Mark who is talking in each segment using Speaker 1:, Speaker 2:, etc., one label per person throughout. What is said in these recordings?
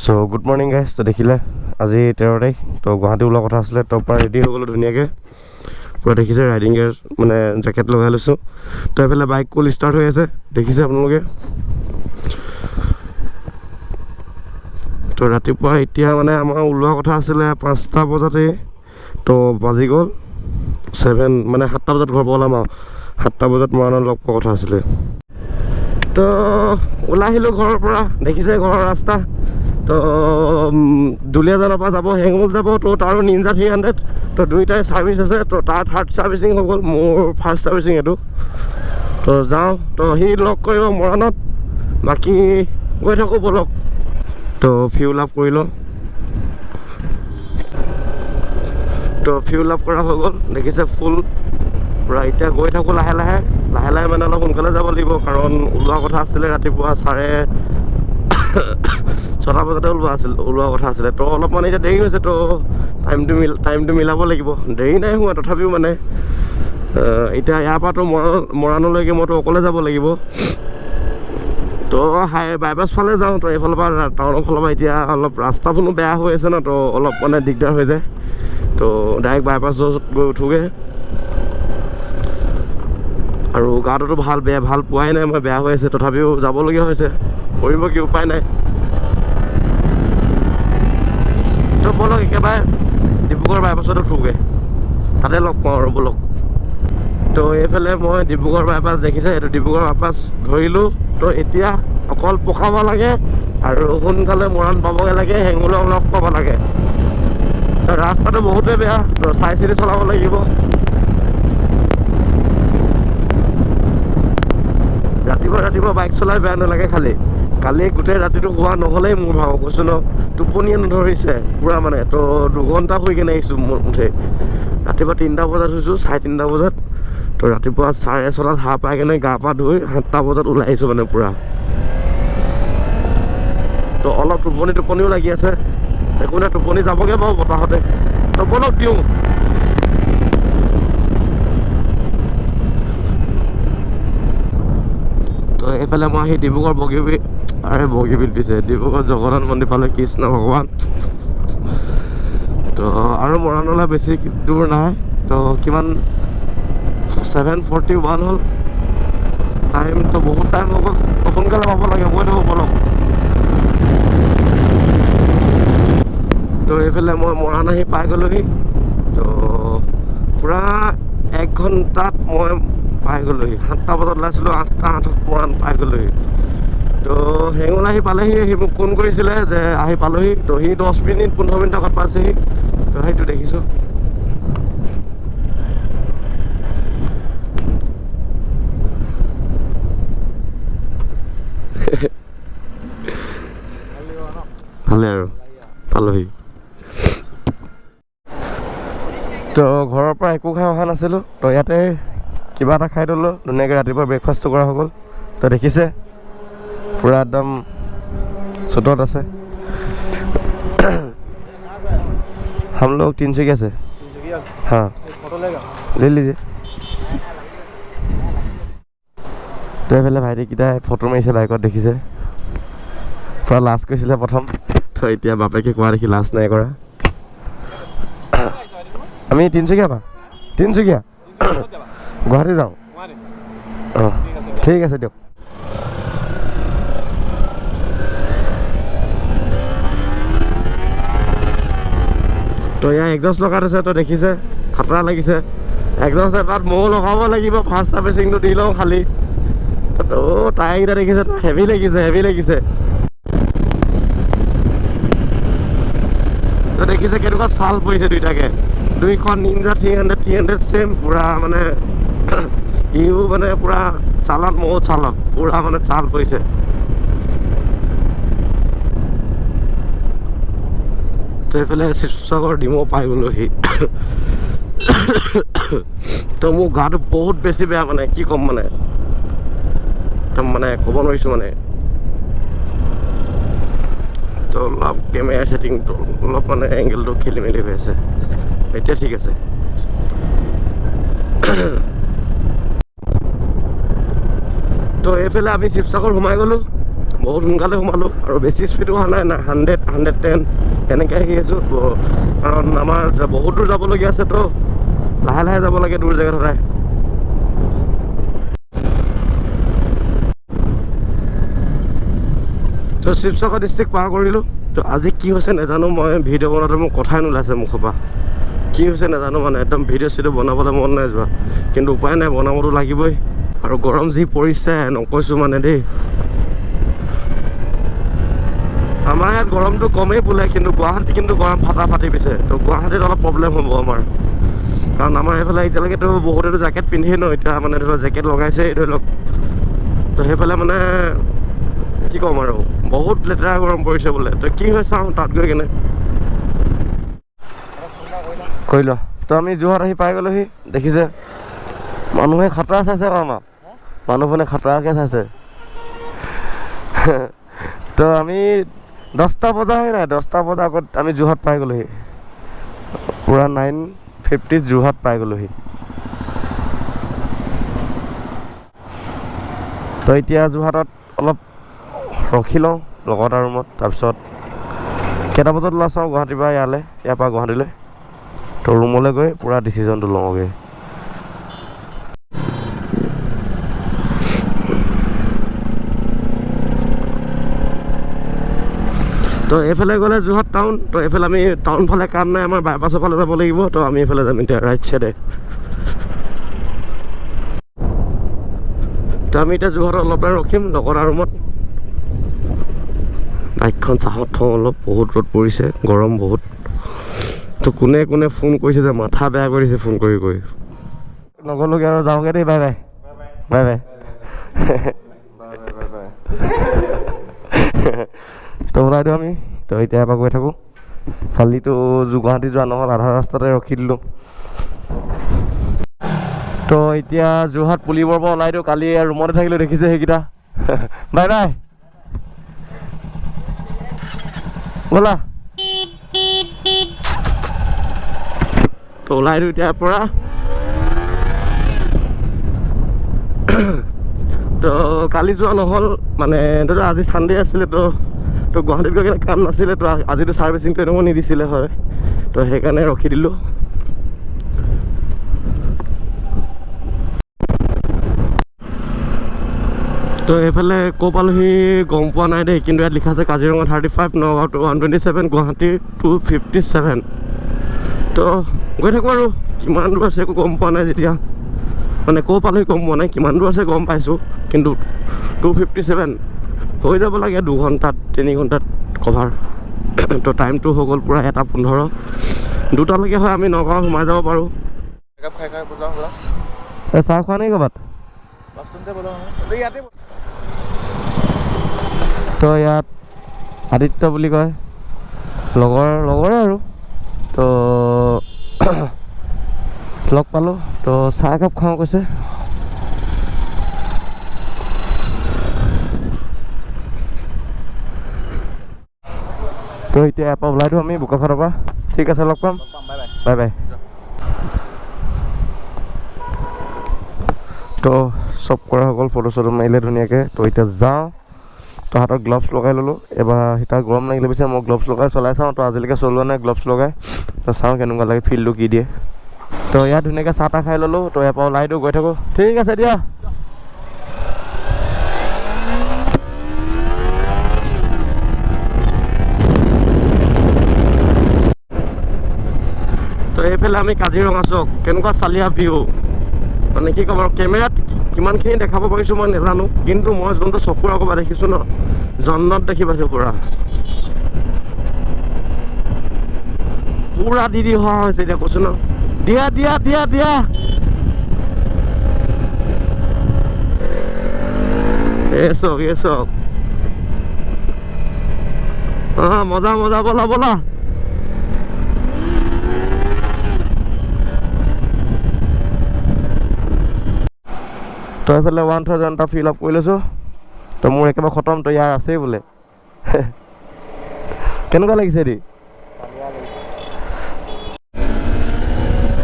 Speaker 1: So good morning guys. তো দেখিলে আজি 13 তাৰিখ, তো গুৱাহাটী ওলোৱা কথা আছিলে। তো পৰা ৰেডি হৈ গ'লোঁ ধুনীয়াকৈ, পূৰা দেখিছে ৰাইডিং গিয়াৰ মানে জেকেট লগাই লৈছোঁ। তো এইফালে বাইক কুল ষ্টাৰ্ট হৈ আছে, দেখিছে আপোনালোকে। তো ৰাতিপুৱা এতিয়া মানে আমাৰ ওলোৱা কথা আছিলে 5টা বজাতেই, তো বাজি গ'ল 7 মানে 7টা বজাত ঘৰ পৰা ওলাম আৰু 7টা বজাত মৰাণত লগ পোৱা কথা আছিলে। তো ওলাই আহিলোঁ ঘৰৰ পৰা, দেখিছে ঘৰৰ ৰাস্তা। তো দুলীয়াজানৰ পৰা যাব, হেঙুল যাব, তো তাৰো নিনজা 300। তো দুইটাই ছাৰ্ভিচ আছে, তো তাৰ থাৰ্ড ছাৰ্ভিচিং হৈ গ'ল, মোৰ ফাৰ্ষ্ট ছাৰ্ভিচিং এইটো। তো যাওঁ, তো সি লগ কৰিব মৰাণত, বাকী গৈ থাকোঁ ব'লক। তো ফিউল আপ কৰি লওঁ। তো ফিউল আপ কৰা হৈ গ'ল, দেখিছে ফুল পূৰা। এতিয়া গৈ থাকোঁ লাহে লাহে মানে অলপ সোনকালে যাব লাগিব, কাৰণ ওলোৱা কথা আছিলে ৰাতিপুৱা 6:30 বজাতে ওলোৱা কথা আছিলে। তো অলপমান এতিয়া দেৰি হৈছে, তো টাইমটো মিলাব লাগিব। দেৰি নাই হোৱা তথাপিও মানে এতিয়া ইয়াৰ পৰাতো মৰাণলৈকে মইতো অকলে যাব লাগিব। তো বাইপাছ ফালে যাওঁ, তো এইফালৰ পৰা টাউনৰ ফালৰ পৰা এতিয়া অলপ ৰাস্তাবোৰো বেয়া হৈ আছে ন, তো অলপ মানে দিগদাৰ হৈ যায়। তো ডাইৰেক্ট বাইপাছ গৈ উঠোগৈ। আৰু গাটোতো ভাল পোৱাই নাই মই, বেয়া হৈ আছে, তথাপিও যাবলগীয়া হৈছে, কৰিব কি উপায় নাই। তো ব'লক একেবাৰে ডিব্ৰুগড় বাইপাছতে উঠোগৈ, তাতে লগ পাওঁ আৰু ব'লক। তো এইফালে মই ডিব্ৰুগড় বাইপাছ দেখিছে, এইটো ডিব্ৰুগড় বাইপাছ ধৰিলোঁ। তো এতিয়া অকল পকাব লাগে আৰু সোনকালে মৰাণ পাবগৈ লাগে, হেঙুলক লগ পাব লাগে। ৰাস্তাটো বহুতেই বেয়া, তো চাই চিতি চলাব লাগিব। ৰাতিপুৱা বাইক চলাই বেয়া নালাগে, কালি গোটেই ৰাতিটো শোৱা নহ'লেই মোৰ ভাগৰ, কৈছোঁ ন, টোপনিয়ে নধৰিছে পূৰা মানে। তো 2 ঘণ্টা শুই কেনে আহিছোঁ মোৰ মুঠেই। ৰাতিপুৱা 3টা বজাত শুইছোঁ, 3:30 বজাত। তো ৰাতিপুৱা 6:30 সাৰ পাই কেনে গা পা ধুই 7টা বজাত ওলাই আহিছোঁ মানে পূৰা। তো অলপ টোপনিও লাগি আছে, একো নাই, টোপনি যাবগৈ বাৰু বতাহতে। তো ব'লক দিওঁ। তো এইফালে মই আহি ডিব্ৰুগড় বগীবিল পিছে ডিব্ৰুগড় জগন্নাথ মন্দিৰ পালোঁ, কৃষ্ণ ভগৱান। তো আৰু মৰাণলৈ বেছি দূৰ নাই, তো কিমান 7:41 হ'ল। টাইমটো বহুত টাইম হৈ গ'ল, সোনকালে পাব লাগে, গৈ থাকোঁ ব'লক। তো এইফালে মই মৰাণ আহি পাই গ'লোহি। তো পূৰা 1 ঘণ্টাত মই পাই গ'লোহি। 7টা বজাত ওলাইছিলোঁ, 8:08 মৰাণ পাই গ'লোহি। তো হেঙুল আহি পালেহি, সি মোক ফোন কৰিছিলে যে আহি পালোহি। তো সি 10 মিনিট 15 মিনিট আগত পাইছেহি। তো সেইটো দেখিছোঁ। ভালে আৰু পালোহি। তো ঘৰৰ পৰা একো খাই অহা নাছিলোঁ, তো ইয়াতে কিবা এটা খাই দিলোঁ ধুনীয়াকৈ। ৰাতিপুৱা ব্ৰেকফাষ্টটো কৰা হৈ গ'ল। তো দেখিছে পূৰা একদম চুটত আছে। हम लोग 300 से। हाँ ले लीजिए। তো এইফালে ভাইটিকেইটাই ফটো মাৰিছে বাইকত, দেখিছে পূৰা লাজ কৰিছিলে প্ৰথম। তো এতিয়া বাপেকে কোৱা দেখি লাজ নাই কৰা। আমি 300 পা 300 গুৱাহাটী যাওঁ। অঁ ঠিক আছে দিয়ক। তো ইয়াৰ এক্সজষ্ট লগাই থৈছে, তো দেখিছে খাতৰা লাগিছে এক্সজষ্ট। তাত ময়ো লগাব লাগিব, ফাৰ্ষ্ট ছাৰ্ভিচিংটো দি লওঁ খালি। তো টায়াৰকেইটা দেখিছে, হেভি লাগিছে। তো দেখিছে কেনেকুৱা ছাল পৰিছে দুইটাকে, দুইখন নিনজা 300 ছেম পূৰা মানে। ইও মানে পূৰা ছালত, ময়ো ছালত, পূৰা মানে ছাল পৰিছে। তো এইফালে শিৱসাগৰ ডিমৌ পাই গ'লোহি। তো মোৰ গাটো বহুত বেছি বেয়া মানে, কি ক'ম মানে, একদম মানে ক'ব নোৱাৰিছোঁ মানে। তো অলপ কেমেৰা ছেটিংটো অলপ মানে এংগেলটো খেলি মেলি হৈ আছে, এতিয়া ঠিক আছে। তো এইফালে আমি শিৱসাগৰ সোমাই গ'লোঁ। বহুত সোনকালে সোমালোঁ আৰু বেছি স্পীডো অহা নাই 100 110 এনেকৈ আহি আছোঁ কাৰণ আমাৰ বহুত দূৰ যাবলগীয়া আছেতো লাহে লাহে যাব লাগে দূৰ জেগাত সদায় তো শিৱসাগৰ ডিষ্ট্ৰিক্ট পাৰ কৰিলোঁ তো আজি কি হৈছে নাজানো মই ভিডিঅ' বনাওঁতে মোৰ কথাই নোলাইছে মুখৰ পৰা কি হৈছে নাজানো মানে একদম ভিডিঅ' চিডিঅ' বনাবলৈ মন নাই যোৱা কিন্তু উপায় নাই বনাবতো লাগিবই আৰু গৰম যি পৰিছে নকৈছোঁ মানে দেই আমাৰ ইয়াত গৰমটো কমেই বোলে কিন্তু গুৱাহাটীত কিন্তু গৰম ফাটি পিছে তো গুৱাহাটীত অলপ প্ৰব্লেম হ'ব আমাৰ কাৰণ আমাৰ এইফালে এতিয়ালৈকেতো বহুতেতো জেকেট পিন্ধিয়ে ন এতিয়া মানে ধৰি লওক জেকেট লগাইছে ধৰি লওক তো সেইফালে মানে কি ক'ম আৰু বহুত লেতেৰা গৰম পৰিছে বোলে তো কি হয় চাওঁ তাত গৈ কেনে কৰি ল তো আমি যোৰহাট আহি পাই গ'লোহি দেখিছে মানুহে খাতৰা চাইছে আকৌ আমাক মানুহখনে খাতৰাকৈ চাইছে তো আমি 10টা বজাহে নাই 10টা বজাৰ আগত আমি যোৰহাট পাই গ'লোহি পূৰা 9:50 যোৰহাট পাই গ'লোহি তো এতিয়া যোৰহাটত অলপ ৰখি লওঁ লগৰ এটা ৰুমত তাৰপিছত কেইটা বজাত ওলাই চাওঁ গুৱাহাটীৰ পৰা ইয়াৰ পৰা গুৱাহাটীলৈ তো ৰুমলৈ গৈ পূৰা ডিচিশ্যনটো লওঁগৈ তো এইফালে গ'লে যোৰহাট টাউন তো এইফালে আমি টাউন ফালে কাম নাই আমাৰ বাইপাছৰ ফালে যাব লাগিব তো আমি এইফালে যাম এতিয়া ৰাইট চাইডে তো আমি এতিয়া যোৰহাটত অলপ টাইম ৰখিম লগৰ এটা ৰুমত বাইকখন চাহত থওঁ অলপ বহুত ৰ'দ পৰিছে গৰম বহুত তো কোনে কোনে ফোন কৰিছে যে মাথা বেয়া কৰিছে ফোন কৰি নগ'লোগৈ আৰু যাওঁগৈ দেই বাই বাই বাই বাই তো ওলাই দিওঁ আমি তো এতিয়া এবাৰ গৈ থাকোঁ কালিতো গুৱাহাটী যোৱা নহ'ল আধা ৰাস্তাতে ৰখি দিলোঁ তো এতিয়া যোৰহাট পুলিবৰ পৰা ওলাই দিওঁ কালি ৰুমতে থাকিলোঁ দেখিছে সেইকেইটা বাই বাই ব'লা তো ওলাই দিওঁ এতিয়াৰ পৰা তো কালি যোৱা নহ'ল মানে এইটোতো আজি চানডে আছিলে তো গুৱাহাটীত গৈ কিনে কাম নাছিলে তো আজিতো ছাৰ্ভিচিংটো এনেও নিদিছিলে হয় তো সেইকাৰণে ৰখি দিলোঁ তো এইফালে ক'ৰ পালোহি গম পোৱা নাই দেই কিন্তু ইয়াত লিখা আছে কাজিৰঙা 35 নগাঁও 127 গুৱাহাটী 257 তো গৈ থাকোঁ আৰু কিমান দূৰ আছে একো গম পোৱা নাই যেতিয়া মানে ক'ৰ পালোহি গম পোৱা নাই কিমান দূৰ আছে গম পাইছোঁ কিন্তু 257 হৈ যাব লাগে 2 ঘণ্টাত 3 ঘণ্টাত কভাৰ তো টাইমটো হৈ গ'ল পূৰা 1:15 2টালৈকে হয় আমি নগাঁও সোমাই যাব পাৰোঁ চাহ খোৱা নাই ক'ৰবাত তো ইয়াত আদিত্য বুলি কয় লগৰে আৰু তো লগ পালোঁ তো চাহ একাপ খাওঁ কৈছে তো এতিয়া এপাৰ ওলাই দিওঁ আমি বোকাখাটৰ পৰা ঠিক আছে লগ পাম বাই বাই তো চব কৰা হৈ গ'ল ফটো চটো মাৰিলে ধুনীয়াকৈ তো এতিয়া যাওঁ তো হাতত গ্লভছ লগাই ল'লোঁ এবাৰ হিটাৰ গৰম লাগিলে পিছে মই গ্লভছ লগাই চলাই চাওঁ তো আজিলৈকে চলোৱা নাই গ্লভছ লগাই তো চাওঁ কেনেকুৱা লাগে ফিল্ডটো কি দিয়ে তো ইয়াত ধুনীয়াকৈ চাহ তাহ খাই ল'লোঁ তো এপাৰ ওলাই দিওঁ গৈ থাকোঁ ঠিক আছে দিয়া তো এইফালে আমি কাজিৰঙা চক কেনেকুৱা চালিয়া ভিউ মানে কি ক'ম আৰু কেমেৰাত কিমানখিনি দেখাব পাৰিছোঁ মই নাজানো কিন্তু মই যোনটো চকুৰ আগৰ পৰা দেখিছোঁ ন জন্নত দেখি পাইছোঁ পুৰা দি হোৱা হৈছে এতিয়া কৈছোঁ ন দিয়া এই চক মজা ব'লা তো এইফালে 1000টা ফিল আপ কৰি লৈছোঁ তো মোৰ একেবাৰে খতম তো ইয়াৰ আছেই বোলে কেনেকুৱা লাগিছে দি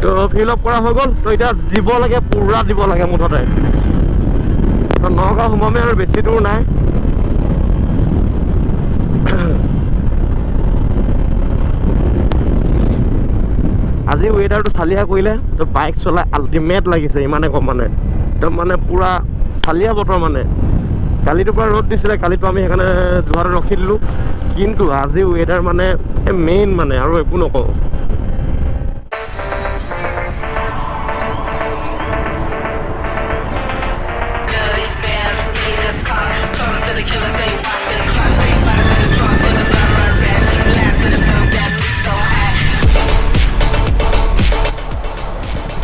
Speaker 1: তো ফিল আপ কৰা হৈ গ'ল তো এতিয়া পুৰা দিব লাগে মুঠতে তো নগাঁও সোমামে আৰু বেছি দূৰ নাই আজি ৱেডাৰটো চালিয়া কৰিলে তো বাইক চলাই আল্টিমেট লাগিছে, ইমানে কম মানে একদম মানে পূৰা চালিয়া বতৰ মানে। কালিটোৰ পৰা ৰ'দ দিছিলে, কালিতো আমি সেইকাৰণে যোৱাটো ৰখি দিলোঁ, কিন্তু আজি ৱেডাৰ মানে মেইন মানে আৰু একো নকওঁ।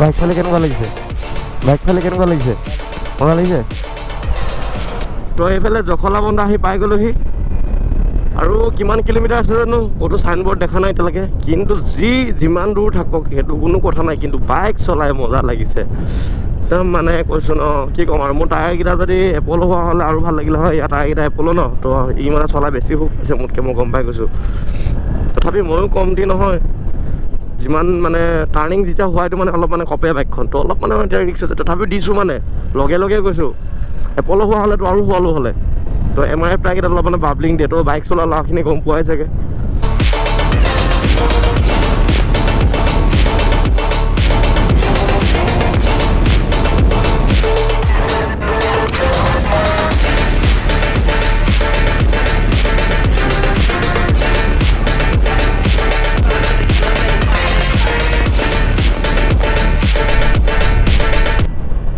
Speaker 1: বাইক ফালে কেনেকুৱা লাগিছে? বাইক ফালে কেনেকুৱা লাগিছে? মজা লাগিছে? তো এইফালে জখলাবন্ধা আহি পাই গ'লোহি। আৰু কিমান কিলোমিটাৰ আছে জানো, ক'তো চাইনবোৰ্ড দেখা নাই এতিয়ালৈকে, কিন্তু যিমান দূৰ থাকক সেইটো কোনো কথা নাই, কিন্তু বাইক চলাই মজা লাগিছে একদম মানে কৈছোঁ ন, কি ক'ম আৰু। মোৰ টায়াৰকেইটা যদি এপল হোৱা হ'লে আৰু ভাল লাগিলে হয়। ইয়াৰ টায়াৰকেইটা এপল ন, তো ই মানে চলাই বেছি সুখ পাইছে মোতকৈ, মই গম পাই গৈছোঁ। তথাপি ময়ো কমটি নহয়, যিমান মানে টাৰ্ণিং যেতিয়া হোৱাইটো মানে অলপ মানে কপে বাইকখন, তো অলপ মানে এতিয়া ৰিক্স আছে, তথাপিও দিছোঁ মানে লগে লগে গৈছোঁ। এপল হোৱা হ'লেতো আৰু হোৱালো হ'লে। তো MRF টায়াৰকেইটা অলপ মানে বাবলিং দিয়ে, তো বাইক চলোৱা ল'ৰাখিনি গম পোৱাই চাগে।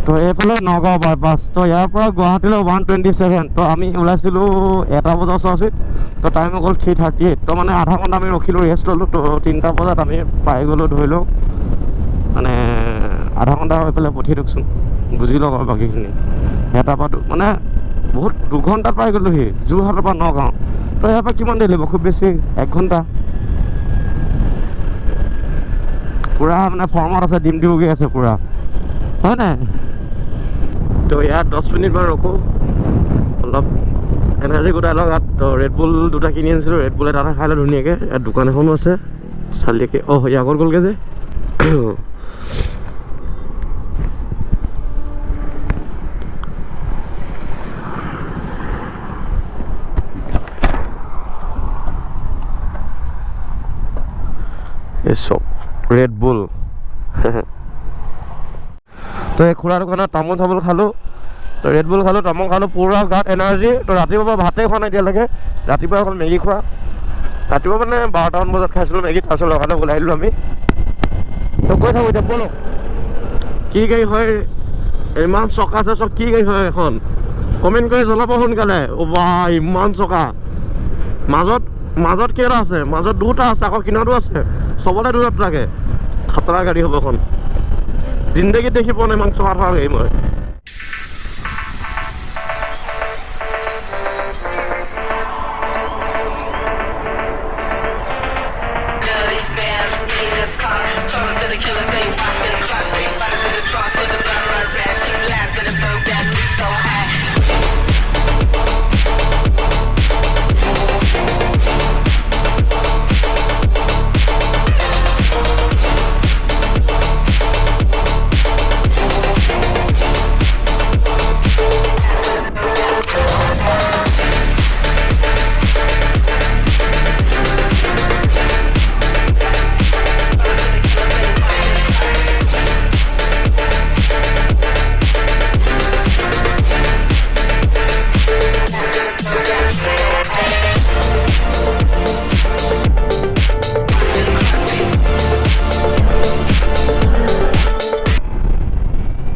Speaker 1: তো এইফালে নগাঁও বাইপাছ, তো ইয়াৰ পৰা গুৱাহাটীলৈ 127। তো আমি ওলাইছিলোঁ 1টা বজাৰ ওচৰা-ওচৰিত, তো টাইম হৈ গ'ল 3:38। তো মানে আধা ঘণ্টা আমি ৰখিলোঁ, ৰেষ্ট ল'লোঁ। তো 3টা বজাত আমি পাই গ'লোঁ, ধৰি লওক মানে আধা ঘণ্টা হৈ পেলাই পঠিয়াই দিয়কচোন, বুজি লওক আৰু বাকীখিনি। এটা পৰা মানে বহুত 2 ঘণ্টাত পাই গ'লোহি যোৰহাটৰ পৰা নগাঁও। তো ইয়াৰ পৰা কিমান দেৰি লাগিব? খুব বেছি 1 ঘণ্টা। পূৰা মানে ফৰ্মত আছে, ডিম দিবগৈ আছে পূৰা, হয় নাই? তো ইয়াত 10 মিনিটমান ৰখোঁ, অলপ এনাৰ্জি গোটাই লওক ইয়াত। তো ৰেডবুল 2টা কিনি আনিছিলোঁ, ৰেডবুল এটা খাই লওঁ ধুনীয়াকৈ। ইয়াত দোকান এখনো আছে চালিয়াকৈ। এই আগত গ'লগৈ যে এই চব ৰেডবুল। তো এই খুৰা দোকানত তামোল চামোল খালোঁ, তো ৰেডবুল খালোঁ, তামোল খালোঁ, পূৰা গাত এনাৰ্জি। তো ৰাতিপুৱাৰ পৰা ভাতেই খোৱা নাই এতিয়ালৈকে। ৰাতিপুৱা অকল মেগী খোৱা, ৰাতিপুৱা মানে 12টামান বজাত খাইছিলোঁ মেগী, তাৰপিছত লগালগ ওলাই আহিলোঁ আমি। তো কৈ থাকোঁ এতিয়া, ব'লক কি গাড়ী হয়, ইমান চকা আছে, চব কি গাড়ী হয় এখন? কমেণ্ট কৰি জনাব সোনকালে। বা ইমান চকা, মাজত কেইটা আছে? মাজত 2টা আছে, আকৌ কিনাৰতো আছে, চবতে 2টা থাকে। খাতৰা গাড়ী হ'ব এখন, জিন্দগীত দেখি পোৱা নাই ইমান চকা থকা গাড়ী মই।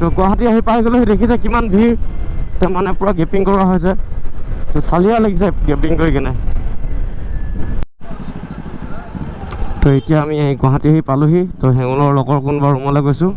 Speaker 1: তো গুৱাহাটী আহি পাই গ'লো, দেখিছে কিমান ভিৰ, তো মানে পূৰা গেপিং কৰা হৈছে। তো চালিয়া লাগিছে গেপিং কৰি কিনে। তো এতিয়া আমি গুৱাহাটী আহি পালোহি। তো হেঙুলৰ লগৰ কোনোবা ৰুমলৈ গৈছোঁ।